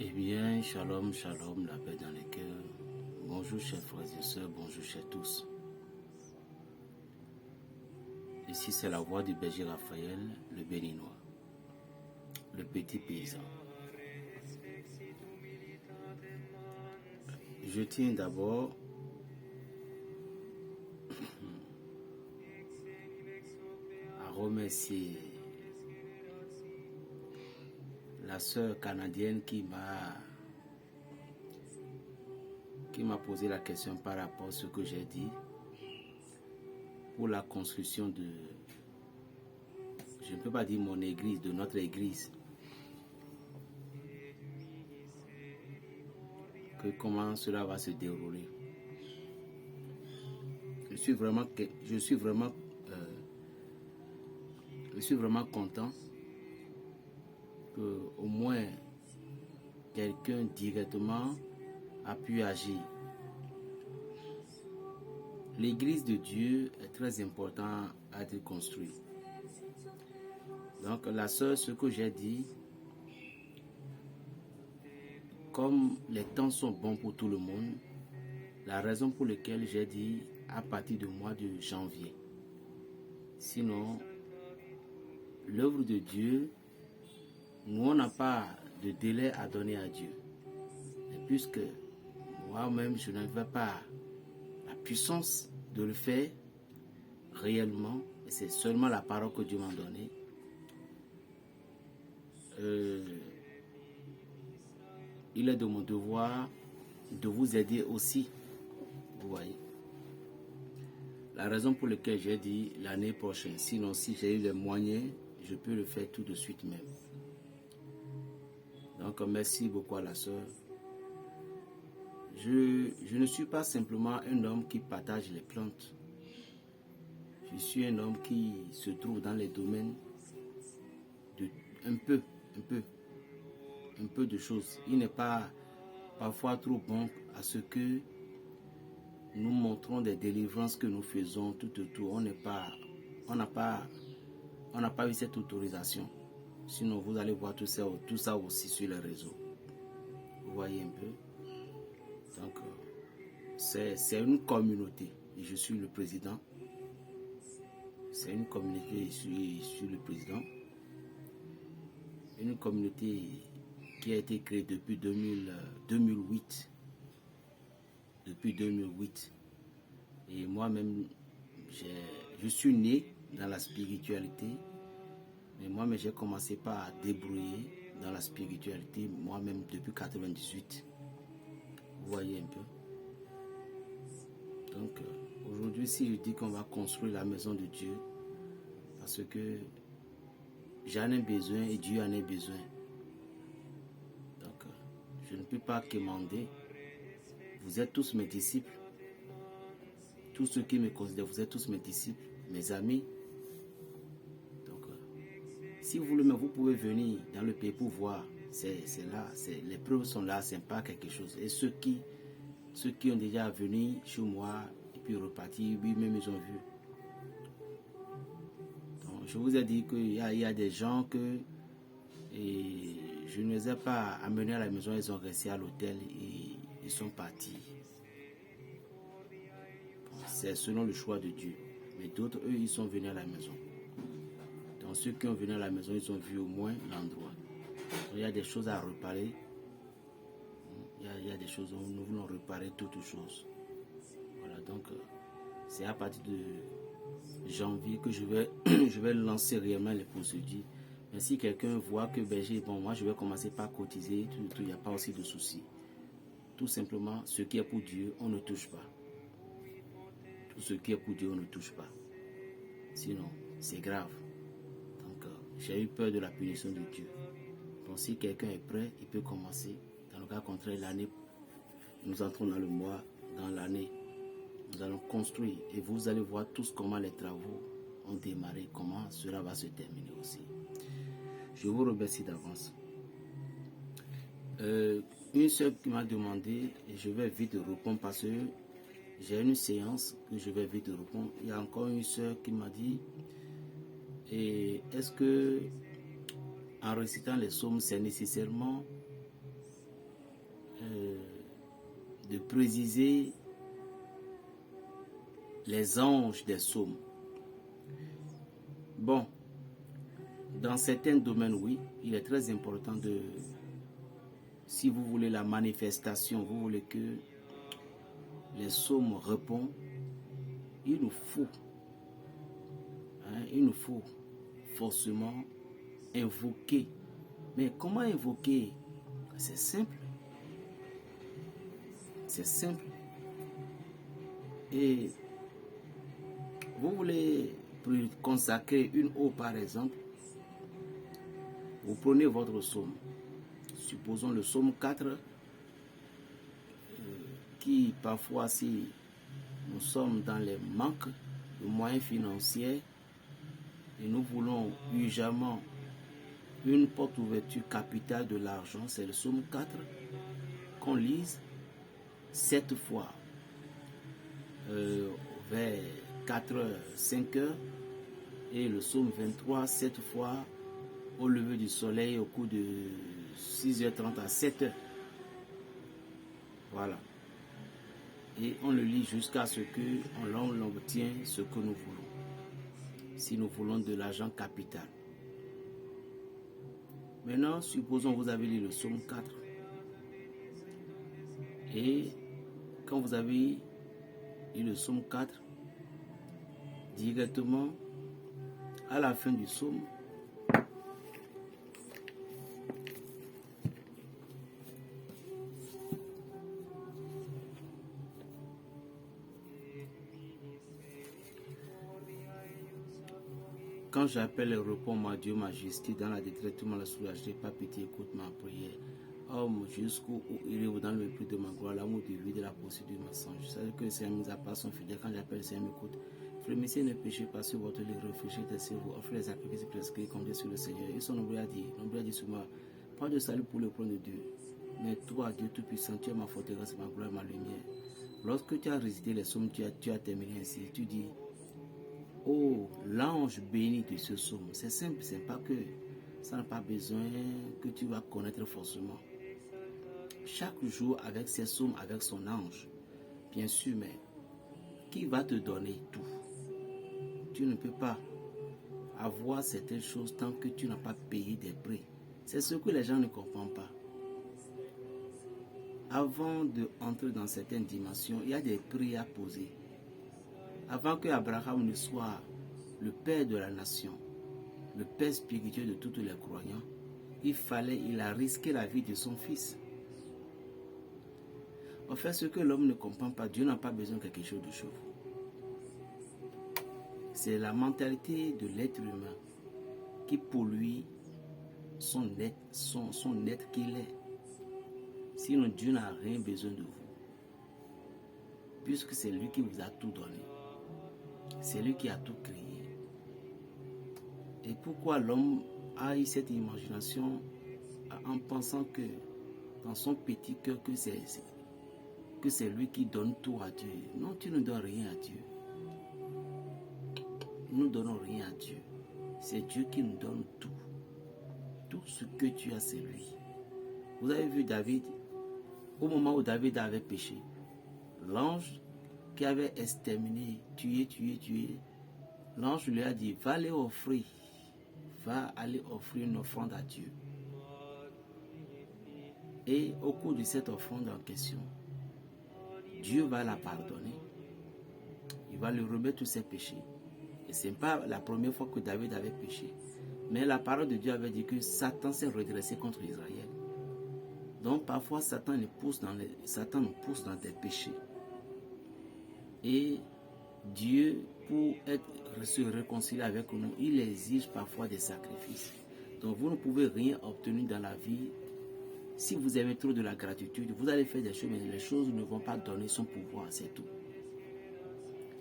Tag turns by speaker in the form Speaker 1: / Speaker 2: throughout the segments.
Speaker 1: Eh bien, shalom, shalom, la paix dans les cœurs. Bonjour chers frères et sœurs, bonjour chers tous. Ici c'est la voix du berger Raphaël, le béninois, le petit paysan. Je tiens d'abord à remercier la sœur canadienne qui m'a posé la question par rapport à ce que j'ai dit pour la construction de, je ne peux pas dire mon église, de notre église. Que comment cela va se dérouler. Je suis vraiment content que au moins quelqu'un directement a pu agir. L'église de Dieu est très important à être construite. Donc la sœur, ce que j'ai dit, comme les temps sont bons pour tout le monde, la raison pour laquelle j'ai dit à partir du mois de janvier. Sinon, l'œuvre de Dieu, nous on n'a pas de délai à donner à Dieu. Et puisque moi-même je n'avais pas la puissance de le faire réellement, et c'est seulement la parole que Dieu m'a donnée, il est de mon devoir de vous aider aussi. Vous voyez. La raison pour laquelle j'ai dit l'année prochaine. Sinon, si j'ai eu les moyens, je peux le faire tout de suite même. Donc, merci beaucoup à la sœur. Je ne suis pas simplement un homme qui partage les plantes. Je suis un homme qui se trouve dans les domaines de un peu de choses. Il n'est pas parfois trop bon à ce que nous montrons des délivrances que nous faisons tout autour. On n'a pas eu cette autorisation. Sinon, vous allez voir tout ça aussi sur les réseaux. Vous voyez un peu. Donc, c'est une communauté. Et je suis le président. C'est une communauté et je suis le président. Une communauté qui a été créée depuis 2008. Depuis 2008. Et moi-même, je suis né dans la spiritualité. Mais moi-même, j'ai commencé par débrouiller dans la spiritualité, moi-même depuis 1998. Vous voyez un peu. Donc, aujourd'hui, si je dis qu'on va construire la maison de Dieu, parce que j'en ai besoin et Dieu en a besoin. Donc, je ne peux pas quémander. Vous êtes tous mes disciples. Tous ceux qui me considèrent, vous êtes tous mes disciples, mes amis. Donc, si vous voulez, vous pouvez venir dans le pays pour voir. C'est là, les preuves sont là, c'est pas quelque chose. Et ceux qui ont déjà venu chez moi et puis reparti, oui-même ils ont vu. Donc, je vous ai dit qu'il y a des gens que je ne les ai pas amenés à la maison, ils ont resté à l'hôtel et ils sont partis. C'est selon le choix de Dieu. Mais d'autres, eux, ils sont venus à la maison. Donc ceux qui ont venu à la maison, ils ont vu au moins l'endroit. Il y a des choses à reparer. Il y a des choses où nous voulons reparer toutes choses. Voilà, donc c'est à partir de janvier que je vais lancer réellement les procédures. Mais si quelqu'un voit que moi je vais commencer par cotiser, il n'y a pas aussi de souci. Tout simplement, ce qui est pour Dieu, on ne touche pas. Tout ce qui est pour Dieu, on ne touche pas. Sinon, c'est grave. Donc, j'ai eu peur de la punition de Dieu. Donc, si quelqu'un est prêt, il peut commencer. Dans le cas contraire, l'année, nous entrons dans l'année. Nous allons construire. Et vous allez voir tous comment les travaux ont démarré, comment cela va se terminer aussi. Je vous remercie d'avance. Une seule qui m'a demandé, et je vais vite répondre parce que j'ai une séance que je vais vite répondre. Il y a encore une sœur qui m'a dit, est-ce que en récitant les psaumes, c'est nécessairement de préciser les anges des psaumes. Bon, dans certains domaines, oui, il est très important de, si vous voulez la manifestation, vous voulez que les psaumes répondent, il nous faut forcément invoquer. Mais comment invoquer? C'est simple. C'est simple. Et vous voulez consacrer une eau par exemple, vous prenez votre psaume. Supposons le psaume 4, qui parfois, si nous sommes dans les manques de moyens financiers et nous voulons urgemment une porte ouverture capitale de l'argent, c'est le psaume 4 qu'on lise 7 fois vers 4 heures, 5 heures, et le psaume 23 7 fois au lever du soleil au cours de 6h30 à 7h. Voilà. Et on le lit jusqu'à ce qu'on obtienne ce que nous voulons. Si nous voulons de l'argent capital. Maintenant, supposons que vous avez lu le psaume 4. Et quand vous avez lu le psaume 4, directement à la fin du psaume, quand j'appelle et réponds, ma Dieu, ma justice, dans la détresse, tu m'as la soulagé, pas pitié, écoute ma prière. Homme, jusqu'où irez-vous dans le mépris de ma gloire, l'amour du vide de la poursuite du mensonge. Je sais que le Seigneur mis à part son fidèle, quand j'appelle le Seigneur m'écoute. Frémissez, ne péchez pas sur votre lit, réfléchissez sur vous, offrez les sacrifices prescrits, comptez sur le Seigneur. Et son nombril a dit sur moi, pas de salut pour le point de Dieu. Mais toi, Dieu Tout-Puissant, tu es ma forteresse, ma gloire, ma lumière. Lorsque tu as résidé les sommes, tu as terminé ainsi. Tu dis, oh, l'ange béni de ce psaume. C'est simple, c'est pas que ça n'a pas besoin que tu vas connaître forcément. Chaque jour avec ses psaumes, avec son ange. Bien sûr, mais qui va te donner tout? Tu ne peux pas avoir certaines choses tant que tu n'as pas payé des prix. C'est ce que les gens ne comprennent pas. Avant d'entrer dans certaines dimensions, il y a des prix à poser. Avant que Abraham ne soit le père de la nation, le père spirituel de tous les croyants, il a risqué la vie de son fils. En fait, ce que l'homme ne comprend pas, Dieu n'a pas besoin de quelque chose de chevaux. C'est la mentalité de l'être humain qui pollue son être qu'il est. Sinon, Dieu n'a rien besoin de vous. Puisque c'est lui qui vous a tout donné. C'est lui qui a tout créé. Et pourquoi l'homme a eu cette imagination en pensant que dans son petit cœur que c'est lui qui donne tout à Dieu? Non, tu ne donnes rien à Dieu. Nous ne donnons rien à Dieu. C'est Dieu qui nous donne tout. Tout ce que tu as, c'est lui. Vous avez vu David, au moment où David avait péché, l'ange qui avait exterminé, tué, l'ange lui a dit, va aller offrir une offrande à Dieu. Et au cours de cette offrande en question, Dieu va la pardonner. Il va lui remettre tous ses péchés. Et ce n'est pas la première fois que David avait péché. Mais la parole de Dieu avait dit que Satan s'est redressé contre Israël. Donc parfois Satan nous pousse dans des péchés. Et Dieu, pour se réconcilier avec nous, il exige parfois des sacrifices. Donc vous ne pouvez rien obtenir dans la vie. Si vous avez trop de la gratitude, vous allez faire des choses, mais les choses ne vont pas donner son pouvoir, c'est tout.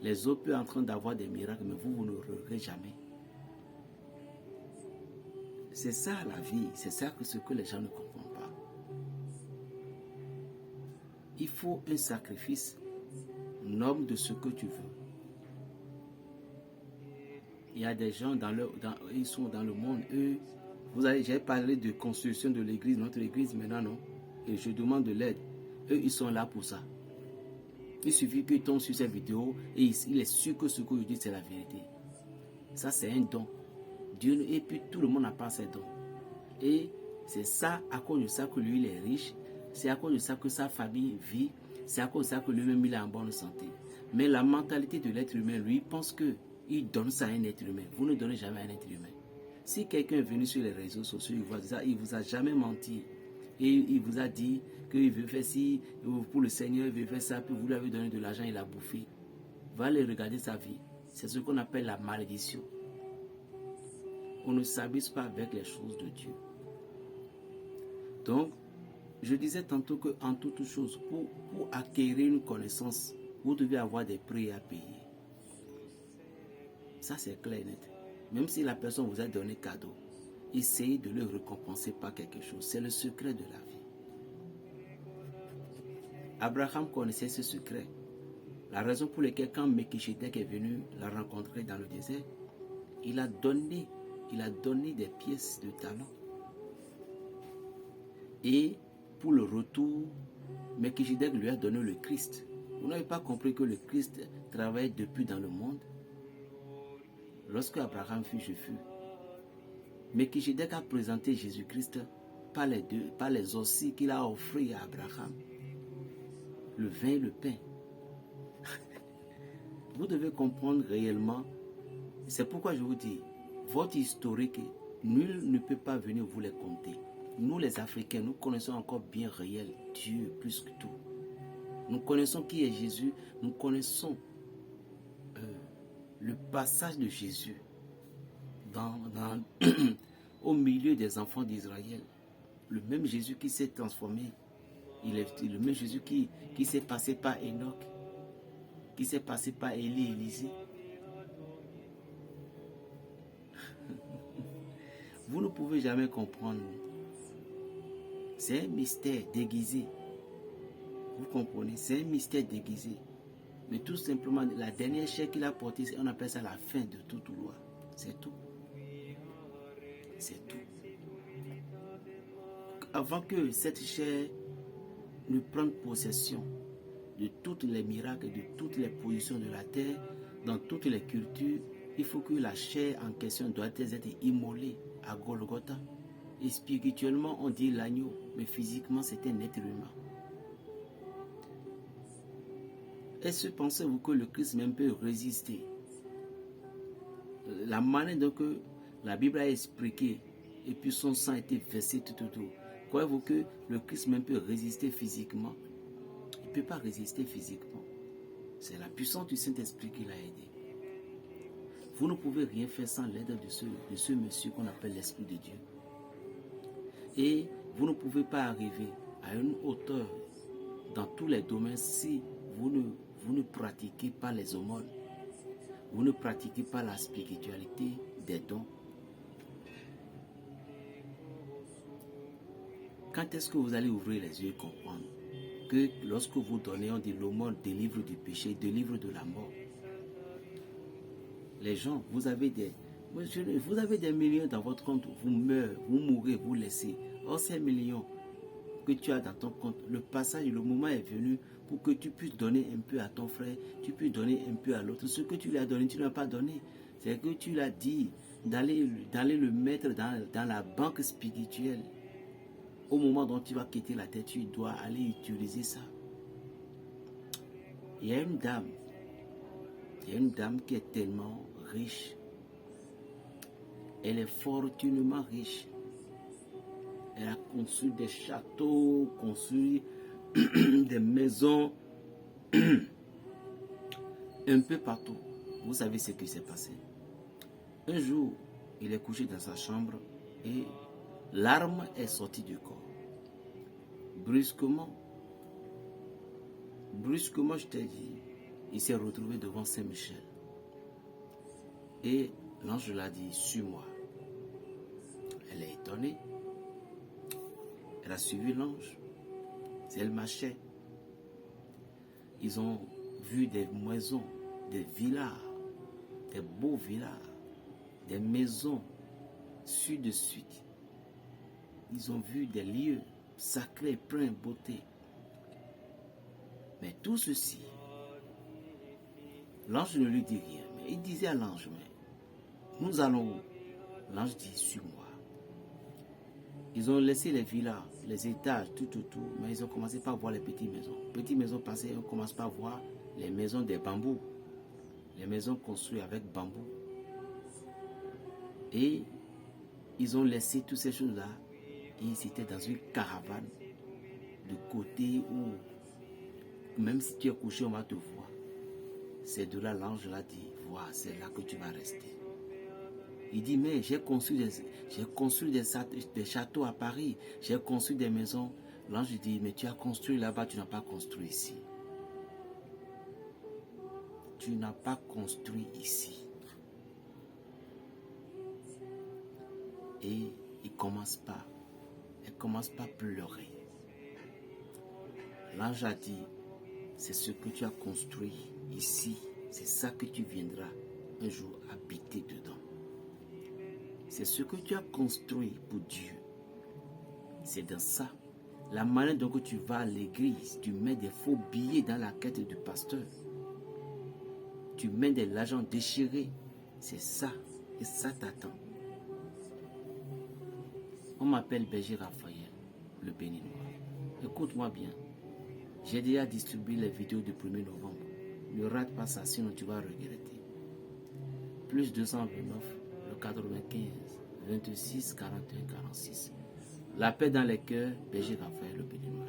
Speaker 1: Les autres peuvent en train d'avoir des miracles, mais vous ne l'aurez jamais. C'est ça la vie, c'est ça ce que les gens ne comprennent pas. Il faut un sacrifice, nomme de ce que tu veux. Il y a des gens ils sont dans le monde, j'ai parlé de construction de l'église, notre église maintenant non, et je demande de l'aide. eux, ils sont là pour ça. Il suffit qu'ils tombent sur cette vidéo et il est sûr que ce que je dis, c'est la vérité. Ça, c'est un don. Dieu, et puis tout le monde n'a pas ces dons. Et c'est ça, à cause de ça que lui, il est riche. C'est à cause de ça que sa famille vit. C'est à cause de ça que lui-même, il est en bonne santé. Mais la mentalité de l'être humain, lui, pense qu'il donne ça à un être humain. Vous ne donnez jamais à un être humain. Si quelqu'un est venu sur les réseaux sociaux, il vous a jamais menti. Et il vous a dit qu'il veut faire ci, pour le Seigneur, il veut faire ça, puis vous lui avez donné de l'argent, il a bouffé. Va aller regarder sa vie. C'est ce qu'on appelle la malédiction. On ne s'abuse pas avec les choses de Dieu. Donc, je disais tantôt qu'en toute chose, pour acquérir une connaissance, vous devez avoir des prix à payer. Ça, c'est clair et net. Même si la personne vous a donné cadeau, essayez de le récompenser par quelque chose. C'est le secret de la vie. Abraham connaissait ce secret. La raison pour laquelle quand Melchisedec est venu la rencontrer dans le désert, il a donné des pièces de talent. Et pour le retour, Melchisedec lui a donné le Christ. Vous n'avez pas compris que le Christ travaille depuis dans le monde. Lorsque Abraham fut, je fus. Melchisedec a présenté Jésus-Christ par les ossis qu'il a offris à Abraham. Le vin et le pain. Vous devez comprendre réellement. C'est pourquoi je vous dis, votre historique, nul ne peut pas venir vous les compter. Nous les Africains, nous connaissons encore bien réel Dieu plus que tout. Nous connaissons qui est Jésus, nous connaissons le passage de Jésus au milieu des enfants d'Israël. Le même Jésus qui s'est transformé, il est le même Jésus qui s'est passé par Enoch, qui s'est passé par Élie, Élisée. Vous ne pouvez jamais comprendre. C'est un mystère déguisé. Vous comprenez? C'est un mystère déguisé. Mais tout simplement, la dernière chair qu'il a portée, on appelle ça la fin de toute loi. C'est tout. C'est tout. Avant que cette chair ne prenne possession de tous les miracles, de toutes les positions de la terre, dans toutes les cultures, il faut que la chair en question doit être immolée à Golgotha. Et spirituellement, on dit l'agneau, mais physiquement, c'est un être humain. Est-ce que pensez-vous que le Christ même peut résister? La manière dont la Bible a expliqué, et puis son sang a été versé tout autour, croyez-vous que le Christ même peut résister physiquement? Il ne peut pas résister physiquement. C'est la puissance du Saint-Esprit qui l'a aidé. Vous ne pouvez rien faire sans l'aide de ce monsieur qu'on appelle l'Esprit de Dieu. Et vous ne pouvez pas arriver à une hauteur dans tous les domaines si vous ne pratiquez pas les aumônes. Vous ne pratiquez pas la spiritualité des dons. Quand est-ce que vous allez ouvrir les yeux et comprendre que lorsque vous donnez, on dit l'aumône délivre du péché, délivre de la mort. Les gens, vous avez des millions dans votre compte, vous meurez, vous mourrez, vous laissez. Or, ces millions que tu as dans ton compte, le passage, le moment est venu pour que tu puisses donner un peu à ton frère, tu puisses donner un peu à l'autre. Ce que tu lui as donné, tu ne l'as pas donné. C'est que tu l'as dit d'aller le mettre dans la banque spirituelle. Au moment dont tu vas quitter la terre, tu dois aller utiliser ça. Il y a une dame qui est tellement riche. Elle est fortunément riche. Elle a construit des châteaux, construit des maisons un peu partout. Vous savez ce qui s'est passé. Un jour, il est couché dans sa chambre et l'arme est sortie du corps. Brusquement, je t'ai dit, il s'est retrouvé devant Saint-Michel. Et l'ange l'a dit, suis-moi. Elle est étonnée. Elle a suivi l'ange. Elle marchait. Ils ont vu des maisons, des villas, des beaux villas, des maisons suite de suite. Ils ont vu des lieux sacrés, pleins de beauté. Mais tout ceci, l'ange ne lui dit rien. Mais il disait à l'ange, mais nous allons où? L'ange dit, suis-moi. Ils ont laissé les villas, les étages, tout autour, mais ils ont commencé par voir les petites maisons. Petites maisons passées, on commence par voir les maisons des bambous. Les maisons construites avec bambou. Et ils ont laissé toutes ces choses-là. Et ils étaient dans une caravane de côté où, même si tu es couché, on va te voir. C'est de là l'ange l'a dit, vois, c'est là que tu vas rester. Il dit, mais j'ai construit des châteaux à Paris, j'ai construit des maisons. L'ange dit, mais tu as construit là-bas, tu n'as pas construit ici. Tu n'as pas construit ici. Et elle commence pas à pleurer. L'ange a dit, c'est ce que tu as construit ici, c'est ça que tu viendras un jour habiter dedans. C'est ce que tu as construit pour Dieu. C'est dans ça. La manière dont tu vas à l'église, tu mets des faux billets dans la quête du pasteur. Tu mets de l'argent déchiré. C'est ça. Et ça t'attend. On m'appelle Berger Raphaël, le béninois. Écoute-moi bien. J'ai déjà distribué les vidéos du 1er novembre. Ne rate pas ça, sinon tu vas regretter. Plus 229, le 95, 26, 41, 46. La paix dans les cœurs, Berger Raphaël, le béninois.